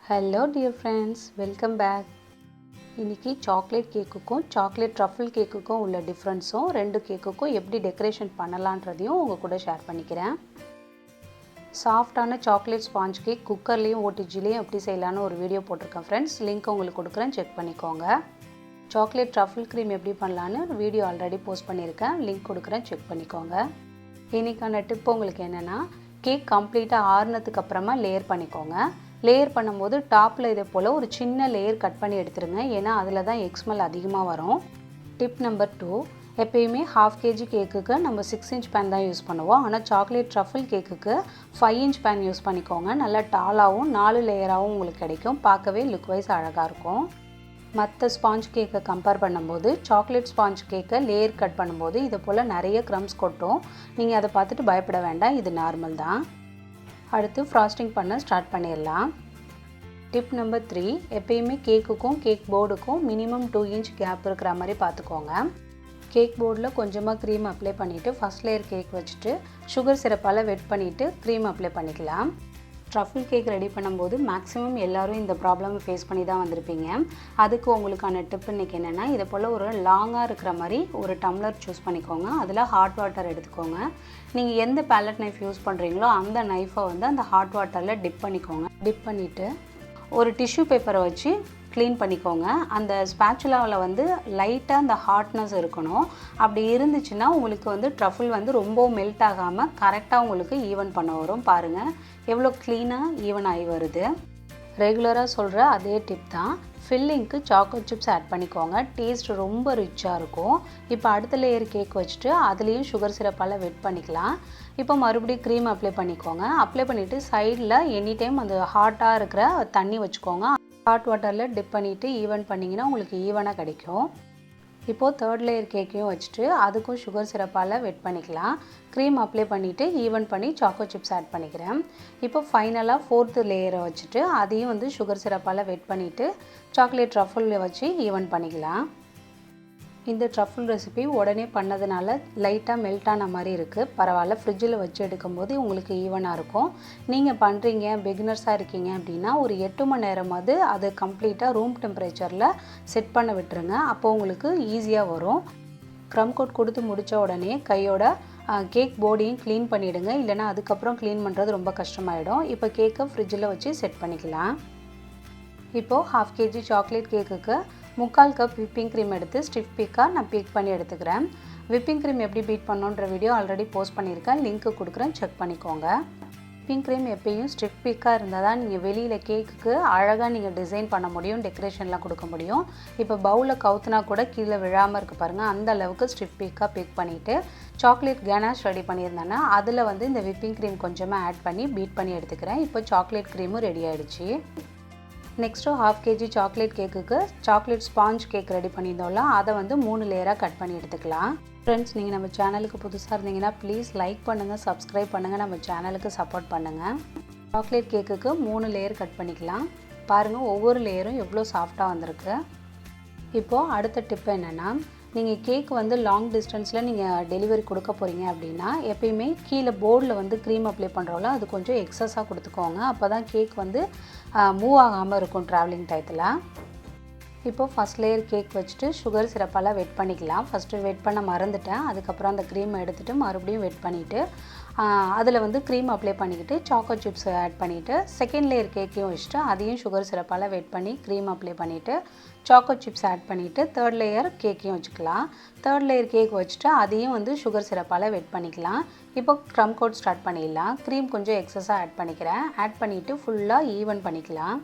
Hello dear friends, welcome back. இன்னைக்கு chocolate கேக்குக்கும் chocolate truffle கேக்குக்கும் உள்ள டிஃபரன்ஸும் ரெண்டு கேக்குக்கும் எப்படி டெக்கரேஷன் பண்ணலாம்ன்றதையும் உங்க கூட ஷேர் பண்ணிக்கிறேன். சாஃப்ட்டான சாக்லேட் ஸ்பாஞ்ச் கேக் குக்கர்லயும் ஓடிஜிலயும் எப்படி செய்யலாம்னு ஒரு வீடியோ போட்டிருக்கேன் ஃப்ரெண்ட்ஸ். லிங்க் உங்களுக்கு கொடுக்குறேன், செக் பண்ணிக்கோங்க. சாக்லேட் ட்ரஃபிள் க்ரீம் எப்படி பண்ணலாம்னு வீடியோ ஆல்ரெடி போஸ்ட் பண்ணியிருக்கேன், லிங்க் கொடுக்குறேன், செக் பண்ணிக்கோங்க. இன்னைக்கான டிப் உங்களுக்கு என்னன்னா, கேக் கம்ப்ளீட்டாக ஆறுனதுக்கு அப்புறமா லேயர் பண்ணிக்கோங்க. லேயர் பண்ணும்போது டாப்பில் இதே போல் ஒரு சின்ன லேயர் கட் பண்ணி எடுத்துருங்க, ஏன்னா அதில் தான் எக்ஸ்மெல் அதிகமாக வரும். டிப் நம்பர் 2, எப்பயுமே 1/2 kg கேக்குக்கு நம்ம 6 inch பேன் தான் யூஸ் பண்ணுவோம். ஆனால் சாக்லேட் ட்ரஃபிள் கேக்குக்கு 5 inch பேன் யூஸ் பண்ணிக்கோங்க. நல்லா டாலாகவும் 4 லேயராகவும் உங்களுக்கு கிடைக்கும். பார்க்கவே லுக் வைஸ் அழகாக இருக்கும். மற்ற ஸ்பாஞ்ச் கேக்கை கம்பேர் பண்ணும்போது சாக்லேட் ஸ்பாஞ்ச் கேக்கை லேயர் கட் பண்ணும்போது இதை போல் நிறைய க்ரம்ஸ் கொட்டும். நீங்கள் அதை பார்த்துட்டு பயப்பட வேண்டாம், இது நார்மல் தான். அடுத்து ஃப்ராஸ்டிங் பண்ண ஸ்டார்ட் பண்ணிடலாம். டிப் நம்பர் 3, எப்பயுமே கேக்குக்கும் கேக் போர்டுக்கும் மினிமம் 2 inch கேப் இருக்கிற மாதிரி பார்த்துக்கோங்க. கேக் போர்டில் கொஞ்சமாக க்ரீம் அப்ளை பண்ணிவிட்டு ஃபஸ்ட் லேயர் கேக் வச்சுட்டு சுகர் சிரப்பால் வெட் பண்ணிவிட்டு க்ரீம் அப்ளை பண்ணிக்கலாம். ட்ரஃபிள் கேக் ரெடி பண்ணும்போது மேக்ஸிமம் எல்லோரும் இந்த ப்ராப்ளம் ஃபேஸ் பண்ணி தான் வந்திருப்பீங்க. அதுக்கு உங்களுக்கான டிப் இன்றைக்கி என்னென்னா, இதை போல் ஒரு லாங்காக இருக்கிற மாதிரி ஒரு டம்ளர் சூஸ் பண்ணிக்கோங்க. அதில் ஹாட் வாட்டர் எடுத்துக்கோங்க. நீங்கள் எந்த பேலட் நைஃப் யூஸ் பண்ணுறீங்களோ அந்த நைஃபை வந்து அந்த ஹாட் வாட்டரில் டிப் பண்ணிக்கோங்க. டிப் பண்ணிவிட்டு ஒரு டிஷ்யூ பேப்பரை வச்சு க்ளீன் பண்ணிக்கோங்க. அந்த ஸ்பேச்சுலாவில் வந்து லைட்டாக அந்த ஹாட்னஸ் இருக்கணும். அப்படி இருந்துச்சுன்னா உங்களுக்கு வந்து ட்ரஃபிள் வந்து ரொம்ப மெல்ட் ஆகாமல் கரெக்டாக உங்களுக்கு ஈவன் பண்ண வரும். பாருங்கள் எவ்வளோ க்ளீனாக ஈவன் ஆகி வருது. ரெகுலராக சொல்கிற அதே டிப் தான். ஃபில்லிங்க்கு சாக்கோலேட் சிப்ஸ் ஆட் பண்ணிக்கோங்க. டேஸ்ட் ரொம்ப ரிச்சாக இருக்கும். இப்போ அடுத்த லேயர் கேக் வச்சுட்டு அதுலேயும் சுகர் சிரப்பால் வெட் பண்ணிக்கலாம். இப்போ மறுபடியும் க்ரீம் அப்ளை பண்ணிக்கோங்க. அப்ளை பண்ணிவிட்டு சைடில் எனி டைம் அந்த ஹாட்டாக இருக்கிற தண்ணி வச்சுக்கோங்க. ஹாட் வாட்டரில் டிப் பண்ணிவிட்டு ஈவன் பண்ணிங்கன்னா உங்களுக்கு ஈவனாக கிடைக்கும். இப்போது தேர்ட் லேயர் கேக்கையும் வச்சுட்டு அதுக்கும் சுகர் சிரப்பால் வெட் பண்ணிக்கலாம். க்ரீம் அப்ளை பண்ணிவிட்டு ஈவன் பண்ணி சாக்கோ சிப்ஸ் ஆட் பண்ணிக்கிறேன். இப்போ ஃபைனலாக 4th லேயரை வச்சுட்டு அதையும் வந்து சுகர் சிரப்பால் வெட் பண்ணிவிட்டு சாக்லேட் ட்ரஃபிளில் வச்சு ஈவன் பண்ணிக்கலாம். இந்த ட்ரஃபிள் ரெசிபி உடனே பண்ணதுனால லைட்டாக மெல்ட் ஆன மாதிரி இருக்குது. பரவாயில்ல, ஃப்ரிட்ஜில் வச்சு எடுக்கும்போது உங்களுக்கு ஈவனாக இருக்கும். நீங்கள் பண்ணுறீங்க பிகினர்ஸாக இருக்கீங்க அப்படின்னா ஒரு 8 மணி நேரமாவது அது கம்ப்ளீட்டாக ரூம் டெம்பரேச்சரில் செட் பண்ண விட்டுருங்க. அப்போ உங்களுக்கு ஈஸியாக வரும். க்ரம் கோட் கொடுத்து முடித்த உடனே கையோட கேக் போர்டையும் க்ளீன் பண்ணிவிடுங்க, இல்லைனா அதுக்கப்புறம் க்ளீன் பண்ணுறது ரொம்ப கஷ்டமாயிடும். இப்போ கேக்கை ஃப்ரிட்ஜில் வச்சு செட் பண்ணிக்கலாம். இப்போது 1/2 kg சாக்லேட் கேக்குக்கு 3/4 கப் விப்பிங் க்ரீம் எடுத்து ஸ்டிஃப் பீக்காக நான் பீக் பண்ணி எடுத்துக்கிறேன். விப்பிங் க்ரீம் எப்படி பீட் பண்ணணுன்ற வீடியோ ஆல்ரெடி போஸ்ட் பண்ணியிருக்கேன், லிங்க்கு கொடுக்குறேன், செக் பண்ணிக்கோங்க. விப்பிங் க்ரீம் எப்பயும் ஸ்டிஃப் பீக்காக இருந்தால் தான் நீங்கள் வெளியில் கேக்குக்கு அழகாக நீங்கள் டிசைன் பண்ண முடியும், டெக்கரேஷன்லாம் கொடுக்க முடியும். இப்போ பவுலில் கவுத்துனா கூட கீழே விழாமல் இருக்குது பாருங்கள், அந்த அளவுக்கு ஸ்டிஃப் பீக்காக பீக் பண்ணிவிட்டு சாக்லேட் கனாஷ் ரெடி பண்ணியிருந்தேன்னா அதில் வந்து இந்த விப்பிங் க்ரீம் கொஞ்சமாக ஆட் பண்ணி பீட் பண்ணி எடுத்துக்கிறேன். இப்போ சாக்லேட் க்ரீமும் ரெடி ஆகிடுச்சு. நெக்ஸ்ட்டு 1/2 kg சாக்லேட் கேக்குக்கு சாக்லேட் ஸ்பாஞ்ச் கேக் ரெடி பண்ணியிருந்தோம்ல, அதை வந்து 3 லேயராக கட் பண்ணி எடுத்துக்கலாம். ஃப்ரெண்ட்ஸ், நீங்கள் நம்ம சேனலுக்கு புதுசாக இருந்தீங்கன்னா ப்ளீஸ் லைக் பண்ணுங்கள், சப்ஸ்கிரைப் பண்ணுங்கள், நம்ம சேனலுக்கு சப்போர்ட் பண்ணுங்கள். சாக்லேட் கேக்குக்கு 3 லேயர் கட் பண்ணிக்கலாம். பாருங்கள் ஒவ்வொரு லேயரும் எவ்வளோ சாஃப்டாக வந்திருக்கு. இப்போது அடுத்த டிப் என்னென்னா, நீங்கள் கேக் வந்து லாங் டிஸ்டன்ஸில் நீங்கள் டெலிவரி கொடுக்க போகிறீங்க அப்படின்னா எப்பயுமே கீழே போர்டில் வந்து க்ரீம் அப்ளை பண்ணுறோம்ல, அது கொஞ்சம் எக்ஸஸாக கொடுத்துக்கோங்க. அப்போ தான் கேக் வந்து மூவ் ஆகாமல் இருக்கும் ட்ராவலிங் டயத்தில். இப்போது ஃபஸ்ட் லேயர் கேக் வச்சுட்டு சுகர் சிரப்பால் வெட் பண்ணிக்கலாம். ஃபஸ்ட்டு வெட் பண்ண மறந்துட்டேன், அதுக்கப்புறம் அந்த க்ரீமை எடுத்துகிட்டு மறுபடியும் வெட் பண்ணிவிட்டு அதில் வந்து க்ரீம் அப்ளை பண்ணிக்கிட்டு சாக்கோ சிப்ஸ் ஆட் பண்ணிவிட்டு செகண்ட் லேயர் கேக்கையும் வச்சுட்டு அதையும் சுகர் சிரப்பால் வெட் பண்ணி க்ரீம் அப்ளை பண்ணிவிட்டு சாக்கோ சிப்ஸ் ஆட் பண்ணிவிட்டு தேர்ட் லேயர் கேக்கையும் வச்சுக்கலாம். தேர்ட் லேயர் கேக் வச்சுட்டு அதையும் வந்து சுகர் சிரப்பால் வெட் பண்ணிக்கலாம். இப்போ க்ரம் கோட் ஸ்டார்ட் பண்ணிடலாம். க்ரீம் கொஞ்சம் எக்ஸஸாக ஆட் பண்ணிக்கிறேன். ஆட் பண்ணிவிட்டு ஃபுல்லாக ஈவன் பண்ணிக்கலாம்.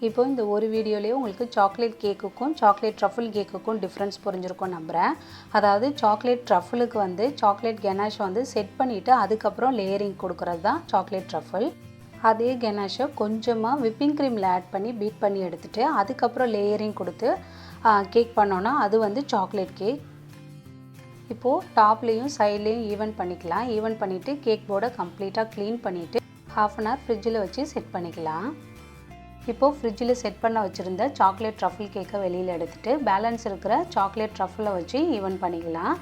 இப்போ இந்த ஒரு வீடியோலேயே உங்களுக்கு சாக்லேட் கேக்குக்கும் சாக்லேட் ட்ரஃபிள் கேக்குக்கும் டிஃப்ரென்ஸ் புரிஞ்சிருக்கும் நம்புகிறேன். அதாவது சாக்லேட் ட்ரஃபிளுக்கு வந்து சாக்லேட் கனாஷை வந்து செட் பண்ணிவிட்டு அதுக்கப்புறம் லேயரிங் கொடுக்குறது தான் சாக்லேட் ட்ரஃபிள். அதே கனாஷை கொஞ்சமாக விப்பிங் க்ரீமில் ஆட் பண்ணி பீட் பண்ணி எடுத்துகிட்டு அதுக்கப்புறம் லேயரிங் கொடுத்து கேக் பண்ணோன்னா அது வந்து சாக்லேட் கேக். இப்போது டாப்லேயும் சைட்லேயும் ஈவன் பண்ணிக்கலாம். ஈவன் பண்ணிவிட்டு கேக் போர்டை கம்ப்ளீட்டாக க்ளீன் பண்ணிவிட்டு 1/2 hour ஃப்ரிட்ஜில் வச்சு செட் பண்ணிக்கலாம். இப்போது ஃப்ரிட்ஜில் செட் பண்ண வச்சுருந்த சாக்லேட் ட்ரஃபிள் கேக்கை வெளியில் எடுத்துகிட்டு பேலன்ஸ் இருக்கிற சாக்லேட் ட்ரஃபிளை வச்சு ஈவன் பண்ணிக்கலாம்.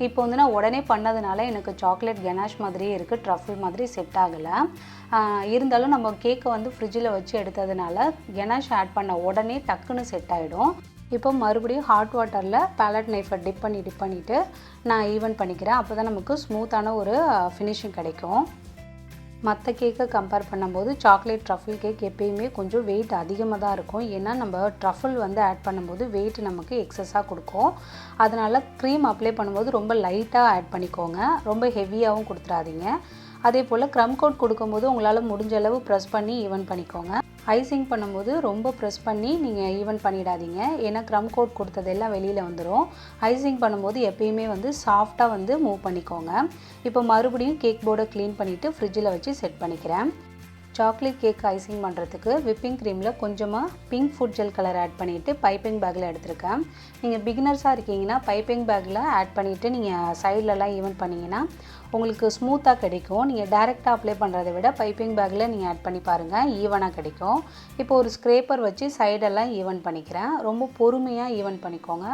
இப்போ வந்து நான் உடனே பண்ணதுனால எனக்கு சாக்லேட் கனாஷ் மாதிரியே இருக்குது, ட்ரஃபிள் மாதிரி செட் ஆகலை. இருந்தாலும் நம்ம கேக்கை வந்து ஃப்ரிட்ஜில் வச்சு எடுத்ததுனால கனாஷ் ஆட் பண்ண உடனே டக்குன்னு செட் ஆகிடும். இப்போ மறுபடியும் ஹாட் வாட்டரில் பேலட் நைஃபை டிப் பண்ணிவிட்டு நான் ஈவன் பண்ணிக்கிறேன். அப்போ தான் நமக்கு ஸ்மூத்தான ஒரு ஃபினிஷிங் கிடைக்கும். மற்ற கேக்கை கம்பேர் பண்ணும்போது சாக்லேட் ட்ரஃபிள் கேக் எப்பயுமே கொஞ்சம் வெயிட் அதிகமாக தான் இருக்கும். ஏன்னா நம்ம ட்ரஃபிள் வந்து ஆட் பண்ணும்போது வெயிட் நமக்கு எக்ஸஸாக கொடுக்கும். அதனால் க்ரீம் அப்ளை பண்ணும்போது ரொம்ப லைட்டாக ஆட் பண்ணிக்கோங்க, ரொம்ப ஹெவியாகவும் கொடுத்துடாதீங்க. அதே போல் க்ரம் கோட் கொடுக்கும்போது உங்களால் முடிஞ்ச அளவு ப்ரெஸ் பண்ணி ஈவன் பண்ணிக்கோங்க. ஐசிங் பண்ணும்போது ரொம்ப ப்ரெஸ் பண்ணி நீங்கள் ஈவன் பண்ணிடாதீங்க, ஏன்னா க்ரம் கோட் கொடுத்ததெல்லாம் வெளியில் வந்துடும். ஐசிங் பண்ணும்போது எப்பயுமே வந்து சாஃப்டாக வந்து மூவ் பண்ணிக்கோங்க. இப்போ மறுபடியும் கேக் போர்டை க்ளீன் பண்ணிவிட்டு ஃப்ரிட்ஜில் வச்சு செட் பண்ணிக்கிறேன். சாக்லேட் கேக் ஐசிங் பண்ணுறதுக்கு விப்பிங் க்ரீமில் கொஞ்சமாக pink food gel colour add பண்ணிவிட்டு பைப்பிங் பேக்கில் எடுத்துருக்கேன். நீங்கள் பிகினர்ஸாக இருக்கீங்கன்னா பைப்பிங் பேக்கில் ஆட் பண்ணிவிட்டு நீங்கள் சைட்லலாம் ஈவன் பண்ணிங்கன்னா உங்களுக்கு ஸ்மூத்தாக கிடைக்கும். நீங்கள் டைரெக்டாக அப்ளை பண்ணுறதை விட பைப்பிங் பேக்கில் நீங்கள் ஆட் பண்ணி பாருங்கள், ஈவனாக கிடைக்கும். இப்போ ஒரு ஸ்க்ரேப்பர் வச்சு சைடெல்லாம் ஈவன் பண்ணிக்கிறேன். ரொம்ப பொறுமையாக ஈவன் பண்ணிக்கோங்க.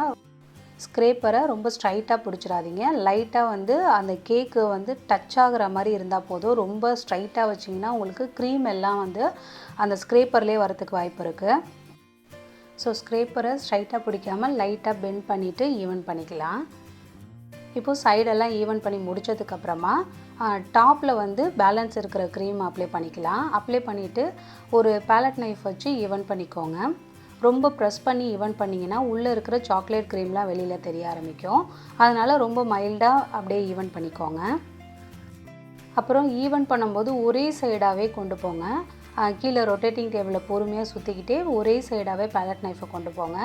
ஸ்க்ரேப்பரை ரொம்ப ஸ்ட்ரைட்டாக பிடிச்சிடாதீங்க, லைட்டாக வந்து அந்த கேக்கு வந்து டச் ஆகிற மாதிரி இருந்தால் போதும். ரொம்ப ஸ்ட்ரைட்டாக வச்சிங்கன்னா உங்களுக்கு க்ரீம் எல்லாம் வந்து அந்த ஸ்க்ரேப்பர்லேயே வரத்துக்கு வாய்ப்பு இருக்குது. ஸோ ஸ்க்ரேப்பரை ஸ்ட்ரைட்டாக பிடிக்காமல் லைட்டாக பெண்ட் பண்ணிவிட்டு ஈவன் பண்ணிக்கலாம். இப்போது சைடெல்லாம் ஈவன் பண்ணி முடித்ததுக்கப்புறமா டாப்பில் வந்து பேலன்ஸ் இருக்கிற க்ரீம் அப்ளை பண்ணிக்கலாம். அப்ளை பண்ணிவிட்டு ஒரு பேலட் நைஃப் வச்சு ஈவன் பண்ணிக்கோங்க. ரொம்ப ப்ரெஸ் பண்ணி ஈவன் பண்ணிங்கன்னா உள்ளே இருக்கிற சாக்லேட் க்ரீம்லாம் வெளியில் தெரிய ஆரம்பிக்கும். அதனால் ரொம்ப மைல்டாக அப்படியே ஈவன் பண்ணிக்கோங்க. அப்புறம் ஈவன் பண்ணும்போது ஒரே சைடாகவே கொண்டு போங்க. கீழே ரொட்டேட்டிங் டேபிளில் பொறுமையாக சுற்றிக்கிட்டே ஒரே சைடாகவே பேலட் நைஃபை கொண்டு போங்க.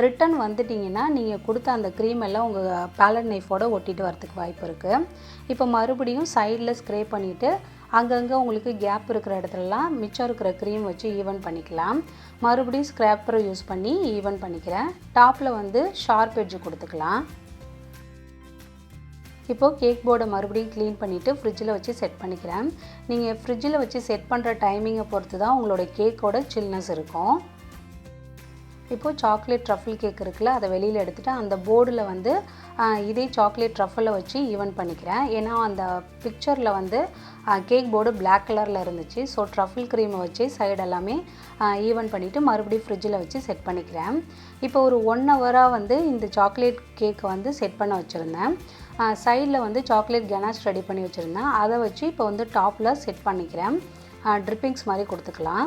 ரிட்டன் வந்துட்டிங்கன்னா நீங்கள் கொடுத்த அந்த க்ரீம் எல்லாம் உங்கள் பேலட் நைஃபோடு ஒட்டிட்டு வரத்துக்கு வாய்ப்பு இருக்குது. இப்போ மறுபடியும் சைடில் ஸ்க்ரே பண்ணிவிட்டு அங்கங்கே உங்களுக்கு கேப் இருக்கிற இடத்துலலாம் மிச்சம் இருக்கிற க்ரீம் வச்சு ஈவன் பண்ணிக்கலாம். மறுபடியும் ஸ்க்ராப்பரை யூஸ் பண்ணி ஈவன் பண்ணிக்கிறேன். டாப்பில் வந்து ஷார்ப் எட்ஜ் கொடுத்துக்கலாம். இப்போது கேக் போர்டை மறுபடியும் க்ளீன் பண்ணிவிட்டு ஃப்ரிட்ஜில் வச்சு செட் பண்ணிக்கிறேன். நீங்கள் ஃப்ரிட்ஜில் வச்சு செட் பண்ணுற டைமிங்கை பொறுத்து தான் உங்களோட கேக்கோட சில்னஸ் இருக்கும். இப்போது சாக்லேட் ட்ரஃபிள் கேக் இருக்குல்ல, அதை வெளியில் எடுத்துகிட்டு அந்த போர்டில் வந்து இதே சாக்லேட் ட்ரஃபிளை வச்சு ஈவன் பண்ணிக்கிறேன். ஏன்னா அந்த பிக்சரில் வந்து கேக் போர்டு பிளாக் கலரில் இருந்துச்சு. ஸோ ட்ரஃபிள் க்ரீமை வச்சு சைடு எல்லாமே ஈவன் பண்ணிவிட்டு மறுபடியும் ஃப்ரிட்ஜில் வச்சு செட் பண்ணிக்கிறேன். இப்போ ஒரு 1 ஹவராக வந்து இந்த சாக்லேட் கேக்கை வந்து செட் பண்ண வச்சுருந்தேன். சைடில் வந்து சாக்லேட் கனாஷ் ரெடி பண்ணி வச்சுருந்தேன். அதை வச்சு இப்போ வந்து டாப்பில் செட் பண்ணிக்கிறேன். ட்ரிப்பிங்ஸ் மாதிரி கொடுத்துக்கலாம்.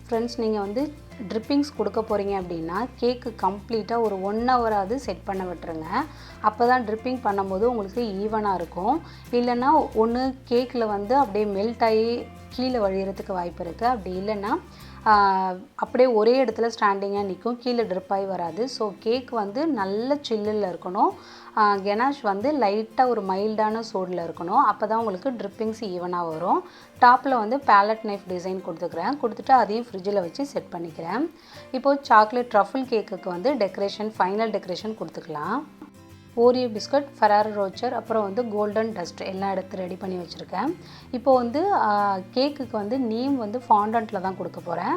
ஃப்ரெண்ட்ஸ், நீங்கள் வந்து ட்ரிப்பிங்ஸ் கொடுக்க போகிறீங்க அப்படின்னா கேக்கு கம்ப்ளீட்டாக ஒரு 1 ஹவராவது செட் பண்ண விட்டுருங்க. அப்போ தான் ட்ரிப்பிங் பண்ணும்போது உங்களுக்கு ஈவனாக இருக்கும். இல்லைன்னா ஒன்று கேக்கில் வந்து அப்படியே மெல்ட் ஆகி கீழே வழியறதுக்கு வாய்ப்பு இருக்குது. அப்படி இல்லைன்னா அப்படியே ஒரே இடத்துல ஸ்டாண்டிங்காக நிற்கும், கீழே ட்ரிப் ஆகி வராது. ஸோ கேக் வந்து நல்ல சில்லில் இருக்கணும். கனாஷ் வந்து லைட்டாக ஒரு மைல்டான சூடில் இருக்கணும். அப்போ தான் உங்களுக்கு ட்ரிப்பிங்ஸ் ஈவனாக வரும். டாப்பில் வந்து பேலட் நைஃப் டிசைன் கொடுத்துட்டு அதையும் ஃப்ரிட்ஜில் வச்சு செட் பண்ணிக்கிறேன். இப்போது சாக்லேட் ட்ரஃபிள் கேக்குக்கு வந்து ஃபைனல் டெக்கரேஷன் கொடுத்துக்கலாம். ஓரியோ பிஸ்கட், ஃபெராரோ ரோச்சர், அப்புறம் வந்து கோல்டன் டஸ்ட் எல்லாம் எடுத்து ரெடி பண்ணி வச்சுருக்கேன். இப்போ வந்து கேக்குக்கு வந்து நேம் வந்து ஃபாண்டன்ட்டில் தான் கொடுக்க போகிறேன்.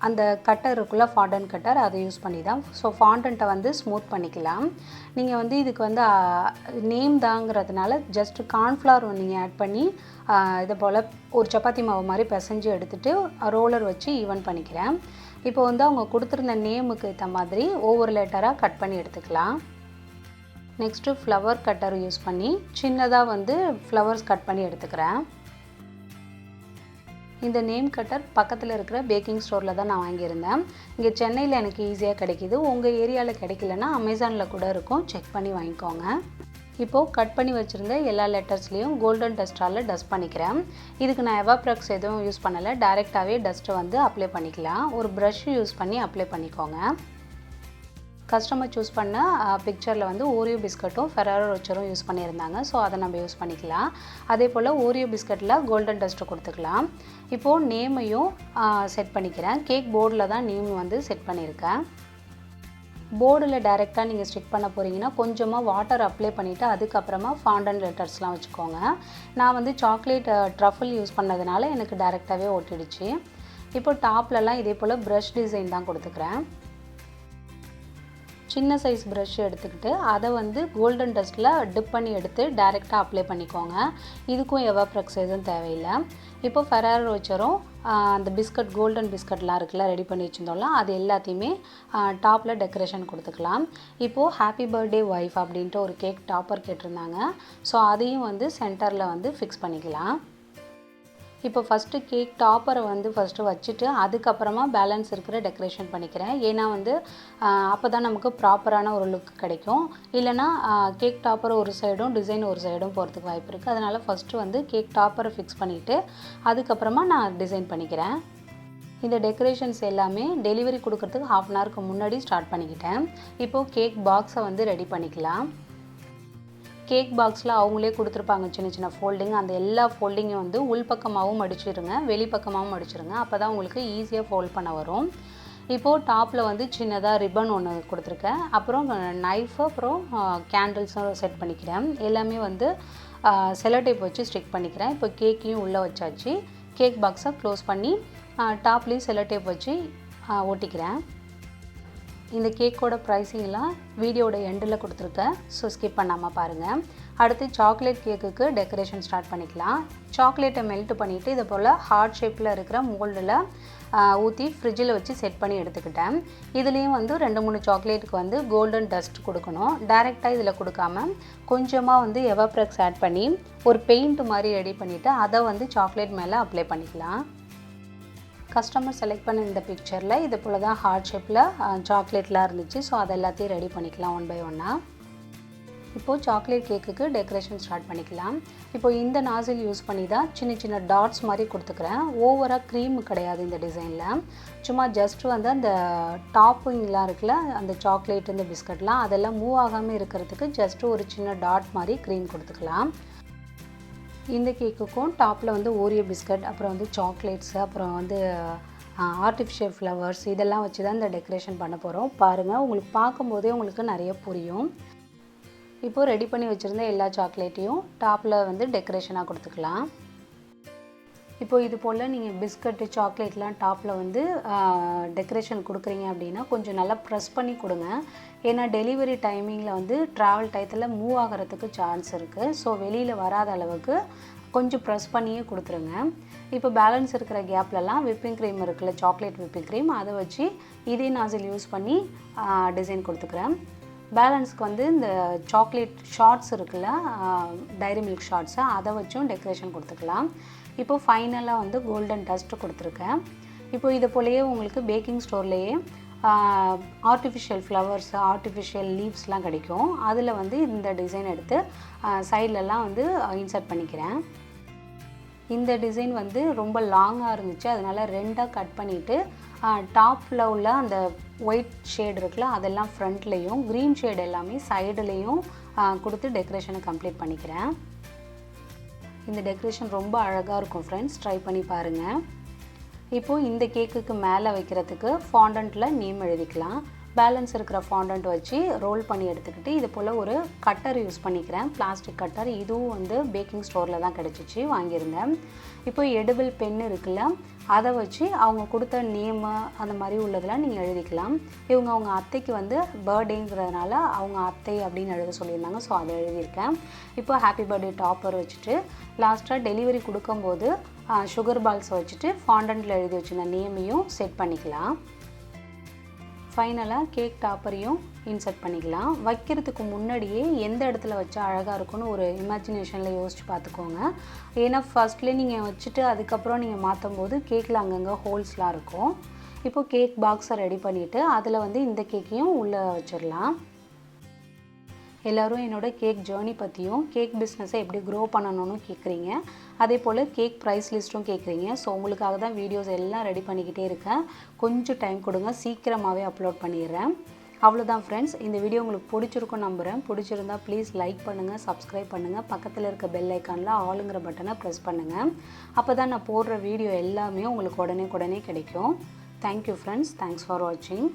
அந்த கட்டர் இருக்குல்ல, ஃபாண்டன்ட் கட்டர், அதை யூஸ் பண்ணி தான். ஸோ ஃபாண்டன்ட்டை வந்து ஸ்மூத் பண்ணிக்கலாம். நீங்கள் வந்து இதுக்கு வந்து நேம் தாங்கிறதுனால ஜஸ்ட் கார்ன்ஃப்ளவர் நீங்கள் ஆட் பண்ணி இதை போல் ஒரு சப்பாத்தி மாவு மாதிரி பிசைஞ்சு எடுத்துகிட்டு ரோலர் வச்சு ஈவன் பண்ணிக்கிறேன். இப்போ வந்து அவங்க கொடுத்துருந்த நேமுக்கு ஏற்ற மாதிரி ஒவ்வொரு லெட்டராக கட் பண்ணி எடுத்துக்கலாம். நெக்ஸ்ட்டு ஃப்ளவர் கட்டர் யூஸ் பண்ணி சின்னதாக வந்து ஃப்ளவர்ஸ் கட் பண்ணி எடுத்துக்கிறேன். இந்த நேம் கட்டர் பக்கத்தில் இருக்கிற பேக்கிங் ஸ்டோரில் தான் நான் வாங்கியிருந்தேன். இங்கே சென்னையில் எனக்கு ஈஸியாக கிடைக்கிது. உங்கள் ஏரியாவில் கிடைக்கலன்னா அமேசானில் கூட இருக்கும், செக் பண்ணி வாங்கிக்கோங்க. இப்போது கட் பண்ணி வச்சுருந்த எல்லா லெட்டர்ஸ்லேயும் கோல்டன் டஸ்ட்டால் டஸ்ட் பண்ணிக்கிறேன். இதுக்கு நான் எவாப்ரக்ஸ் எதுவும் யூஸ் பண்ணலை, டைரெக்டாகவே டஸ்ட்டை வந்து அப்ளை பண்ணிக்கலாம். ஒரு ப்ரஷ் யூஸ் பண்ணி அப்ளை பண்ணிக்கோங்க. கஸ்டமர் சூஸ் பண்ண பிக்சரில் வந்து ஓரியோ பிஸ்கட்டும் ஃபெராரோ ரோச்சரும் யூஸ் பண்ணியிருந்தாங்க. ஸோ அதை நம்ம யூஸ் பண்ணிக்கலாம். அதே போல் ஓரியோ பிஸ்கட்டில் கோல்டன் டஸ்ட்டு கொடுத்துக்கலாம். இப்போது நேமையும் செட் பண்ணிக்கிறேன். கேக் போர்டில் தான் நேம் வந்து செட் பண்ணியிருக்கேன். போர்டில் டைரெக்டாக நீங்கள் ஸ்டிக் பண்ண போகிறீங்கன்னா கொஞ்சமாக வாட்டர் அப்ளை பண்ணிவிட்டு அதுக்கப்புறமா ஃபாண்டன்ட் லெட்டர்ஸ்லாம் வச்சுக்கோங்க. நான் வந்து சாக்லேட் ட்ரஃபிள் யூஸ் பண்ணதுனால எனக்கு டைரெக்டாகவே ஒட்டிடுச்சு. இப்போ டாப்லலாம் இதே போல் ப்ரஷ் டிசைன் தான் கொடுத்துக்கிறேன். சின்ன சைஸ் ப்ரஷ் எடுத்துக்கிட்டு அதை வந்து கோல்டன் டஸ்ட்டில் டிப் பண்ணி எடுத்து டைரெக்டாக அப்ளை பண்ணிக்கோங்க. இதுக்கும் எவாப்ரெக்ஸ் எதுவும் தேவையில்லை. இப்போ ஃபெராரோ ரோச்சரும் அந்த பிஸ்கட் கோல்டன் பிஸ்கட்லாம் இருக்குல்ல ரெடி பண்ணி வச்சுருந்தோம்ல அது எல்லாத்தையுமே டாப்பில் டெக்கரேஷன் கொடுத்துக்கலாம். இப்போது ஹாப்பி பர்த்டே ஒய்ஃப் அப்படின்ட்டு ஒரு கேக் டாப்பர் கேட்டிருந்தாங்க. ஸோ அதையும் வந்து சென்டரில் வந்து ஃபிக்ஸ் பண்ணிக்கலாம். இப்போ ஃபஸ்ட்டு கேக் டாப்பரை வந்து ஃபஸ்ட்டு வச்சுட்டு அதுக்கப்புறமா பேலன்ஸ் இருக்கிற டெக்கரேஷன் பண்ணிக்கிறேன். ஏன்னா வந்து அப்போ தான் நமக்கு ப்ராப்பரான ஒரு லுக் கிடைக்கும். இல்லைனா கேக் டாப்பர் ஒரு சைடும் டிசைன் ஒரு சைடும் போகிறதுக்கு வாய்ப்பு இருக்குது. அதனால் ஃபஸ்ட்டு வந்து கேக் டாப்பரை ஃபிக்ஸ் பண்ணிவிட்டு அதுக்கப்புறமா நான் டிசைன் பண்ணிக்கிறேன். இந்த டெக்கரேஷன்ஸ் எல்லாமே டெலிவரி கொடுக்கறதுக்கு 1/2 அன் ஹவருக்கு முன்னாடி ஸ்டார்ட் பண்ணிக்கிட்டேன். இப்போது கேக் பாக்ஸை வந்து ரெடி பண்ணிக்கலாம். கேக் பாக்ஸில் அவங்களே கொடுத்துருப்பாங்க சின்ன சின்ன ஃபோல்டிங். அந்த எல்லா ஃபோல்டிங்கும் வந்து உள்பக்கமாகவும் மடிச்சிடுங்க, வெளிப்பக்கமாகவும் மடிச்சிடுங்க. அப்போ தான் உங்களுக்கு ஈஸியாக ஃபோல்ட் பண்ண வரும். இப்போது டாப்பில் வந்து சின்னதாக ரிப்பன் ஒன்று கொடுத்துருக்கேன். அப்புறம் நைஃபு அப்புறம் கேண்டில்ஸும் செட் பண்ணிக்கிறேன். எல்லாமே வந்து செலோ டேப் வச்சு ஸ்டிக் பண்ணிக்கிறேன். இப்போ கேக்கையும் உள்ளே வச்சாச்சு. கேக் பாக்ஸை க்ளோஸ் பண்ணி டாப்லேயும் செலோ டேப் வச்சு ஒட்டிக்கிறேன். இந்த கேக்கோட ப்ரைஸிங்லாம் வீடியோட எண்டில் கொடுத்துருக்கேன். ஸோ ஸ்கிப் பண்ணாமல் பாருங்கள். அடுத்து சாக்லேட் கேக்குக்கு டெக்கரேஷன் ஸ்டார்ட் பண்ணிக்கலாம். சாக்லேட்டை மெல்ட் பண்ணிவிட்டு இதை போல் ஹார்ட் ஷேப்பில் இருக்கிற மோல்டில் ஊற்றி ஃப்ரிட்ஜில் வச்சு செட் பண்ணி எடுத்துக்கிட்டேன். இதுலேயும் வந்து 2-3 சாக்லேட்டுக்கு வந்து கோல்டன் டஸ்ட் கொடுக்கணும். டைரெக்டாக இதில் கொடுக்காம கொஞ்சமாக வந்து எவாப்ரெக்ஸ் ஆட் பண்ணி ஒரு பெயிண்ட் மாதிரி ரெடி பண்ணிவிட்டு அதை வந்து சாக்லேட் மேலே அப்ளை பண்ணிக்கலாம். கஸ்டமர் செலக்ட் பண்ண இந்த பிக்சரில் இது போல் தான் ஹார்ட் ஷேப்பில் சாக்லேட்லாம் இருந்துச்சு. ஸோ அதை எல்லாத்தையும் ரெடி பண்ணிக்கலாம் ஒன் பை ஒன்னாக. இப்போது சாக்லேட் கேக்குக்கு டெக்கரேஷன் ஸ்டார்ட் பண்ணிக்கலாம். இப்போது இந்த நாசில் யூஸ் பண்ணி தான் சின்ன சின்ன டாட்ஸ் மாதிரி கொடுத்துக்கிறேன். ஓவராக க்ரீம் கிடையாது இந்த டிசைனில். சும்மா ஜஸ்ட் வந்து அந்த டாப்பிங்லாம் இருக்குல்ல அந்த சாக்லேட் இந்த பிஸ்கட்லாம் அதெல்லாம் மூவ் ஆகாமல் இருக்கிறதுக்கு ஜஸ்ட்டு ஒரு சின்ன டாட் மாதிரி க்ரீம் கொடுத்துக்கலாம். இந்த கேக்குக்கும் டாப்பில் வந்து ஓரியோ பிஸ்கட் அப்புறம் வந்து சாக்லேட்ஸு அப்புறம் வந்து ஆர்டிஃபிஷியல் ஃப்ளவர்ஸ் இதெல்லாம் வச்சு தான் இந்த டெக்கரேஷன் பண்ண போகிறோம். பாருங்கள், உங்களுக்கு பார்க்கும்போதே உங்களுக்கு நிறைய புரியும். இப்போது ரெடி பண்ணி வச்சுருந்த எல்லா சாக்லேட்டையும் டாப்பில் வந்து டெக்கரேஷனாக கொடுத்துக்கலாம். இப்போது இது போல் நீங்கள் பிஸ்கட்டு சாக்லேட்லாம் டாப்பில் வந்து டெக்கரேஷன் கொடுக்குறீங்க அப்படின்னா கொஞ்சம் நல்லா ப்ரெஸ் பண்ணி கொடுங்க. ஏன்னா டெலிவரி டைமிங்கில் வந்து ட்ராவல் டயத்தில் மூவ் ஆகிறதுக்கு சான்ஸ் இருக்குது. ஸோ வெளியில் வராத அளவுக்கு கொஞ்சம் ப்ரெஸ் பண்ணியே கொடுத்துருங்க. இப்போ பேலன்ஸ் இருக்கிற கேப்லலாம் விப்பிங் க்ரீம் இருக்குல்ல சாக்லேட் விப்பிங் க்ரீம் அதை வச்சு இதே நாசில் யூஸ் பண்ணி டிசைன் கொடுத்துக்கிறேன். பேலன்ஸ்க்கு வந்து இந்த சாக்லேட் ஷார்ட்ஸ் இருக்குல்ல டைரி மில்க் ஷார்ட்ஸை அதை வச்சும் டெக்கரேஷன் கொடுத்துக்கலாம். இப்போது ஃபைனலாக வந்து கோல்டன் டஸ்ட்டு கொடுத்துருக்கேன். இப்போது இதை போலயே உங்களுக்கு பேக்கிங் ஸ்டோர்லேயே ஆர்டிஃபிஷியல் ஃப்ளவர்ஸ் ஆர்டிஃபிஷியல் லீவ்ஸ்லாம் கிடைக்கும். அதில் வந்து இந்த டிசைன் எடுத்து சைட்லலாம் வந்து இன்சர்ட் பண்ணிக்கிறேன். இந்த டிசைன் வந்து ரொம்ப லாங்காக இருந்துச்சு. அதனால் 2ஆக கட் பண்ணிவிட்டு டாப்பில் உள்ள அந்த ஒயிட் ஷேட் இருக்குல்ல அதெல்லாம் ஃப்ரண்ட்லேயும் க்ரீன் ஷேட் எல்லாமே சைடுலேயும் கொடுத்து டெக்கரேஷனை கம்ப்ளீட் பண்ணிக்கிறேன். இந்த டெக்கரேஷன் ரொம்ப அழகாக இருக்கும் ஃப்ரெண்ட்ஸ், ட்ரை பண்ணி பாருங்கள். இப்போது இந்த கேக்குக்கு மேலே வைக்கிறதுக்கு ஃபாண்டண்ட்டில் நேம் எழுதிக்கலாம். பேலன்ஸ் இருக்கிற ஃபாண்டண்ட் வச்சு ரோல் பண்ணி எடுத்துக்கிட்டு இது போல் ஒரு கட்டர் யூஸ் பண்ணிக்கிறேன். Plastic cutter. இதுவும் வந்து பேக்கிங் ஸ்டோரில் தான் கிடச்சிச்சு, வாங்கியிருந்தேன். இப்போ எடிபிள் பென் இருக்குல்ல அதை வச்சு அவங்க கொடுத்த நேமு அந்த மாதிரி உள்ளதெல்லாம் நீங்கள் எழுதிக்கலாம். இவங்க அவங்க அத்தைக்கு வந்து பர்த்டேங்கிறதுனால அவங்க அத்தை அப்படின்னு எழுத சொல்லியிருந்தாங்க. ஸோ அதை எழுதியிருக்கேன். இப்போ ஹாப்பி பர்த்டே டாப்பர் வச்சுட்டு லாஸ்ட்டாக டெலிவரி கொடுக்கும்போது சுகர் பால்ஸை வச்சுட்டு ஃபாண்டண்ட்டில் எழுதி வச்சுருந்த நேமையும் செட் பண்ணிக்கலாம். ஃபைனலாக கேக் டாப்பரையும் இன்சர்ட் பண்ணிக்கலாம். வைக்கிறதுக்கு முன்னாடியே எந்த இடத்துல வச்சா அழகாக இருக்கும்னு ஒரு இமேஜினேஷனில் யோசித்து பார்த்துக்கோங்க. ஏன்னா ஃபர்ஸ்ட்லேயே நீங்கள் வச்சுட்டு அதுக்கப்புறம் நீங்கள் மாற்றும் போது கேக்கில் அங்கங்கே ஹோல்ஸ்லாம் இருக்கும். இப்போது கேக் பாக்ஸை ரெடி பண்ணிவிட்டு அதில் வந்து இந்த கேக்கையும் உள்ளே வச்சிடலாம். எல்லோரும் என்னோட கேக் ஜேர்னி பற்றியும் கேக் பிஸ்னஸை எப்படி க்ரோ பண்ணணும்னு கேட்குறீங்க. அதே போல் கேக் ப்ரைஸ் லிஸ்ட்டும் கேட்குறீங்க. ஸோ உங்களுக்காக தான் வீடியோஸ் எல்லாம் ரெடி பண்ணிக்கிட்டே இருக்கேன். கொஞ்சம் டைம் கொடுங்க, சீக்கிரமாகவே அப்லோட் பண்ணிடுறேன். அவ்வளோதான் ஃப்ரெண்ட்ஸ், இந்த வீடியோ உங்களுக்கு பிடிச்சிருக்கும் நம்புகிறேன். பிடிச்சிருந்தா ப்ளீஸ் லைக் பண்ணுங்கள், சப்ஸ்கிரைப் பண்ணுங்கள், பக்கத்தில் இருக்க பெல் ஐக்கானில் ஆளுங்கிற பட்டனை ப்ரெஸ் பண்ணுங்கள். அப்போ தான் நான் போடுற வீடியோ எல்லாமே உங்களுக்கு உடனே கிடைக்கும். தேங்க்யூ ஃப்ரெண்ட்ஸ், தேங்க்ஸ் ஃபார் வாட்சிங்.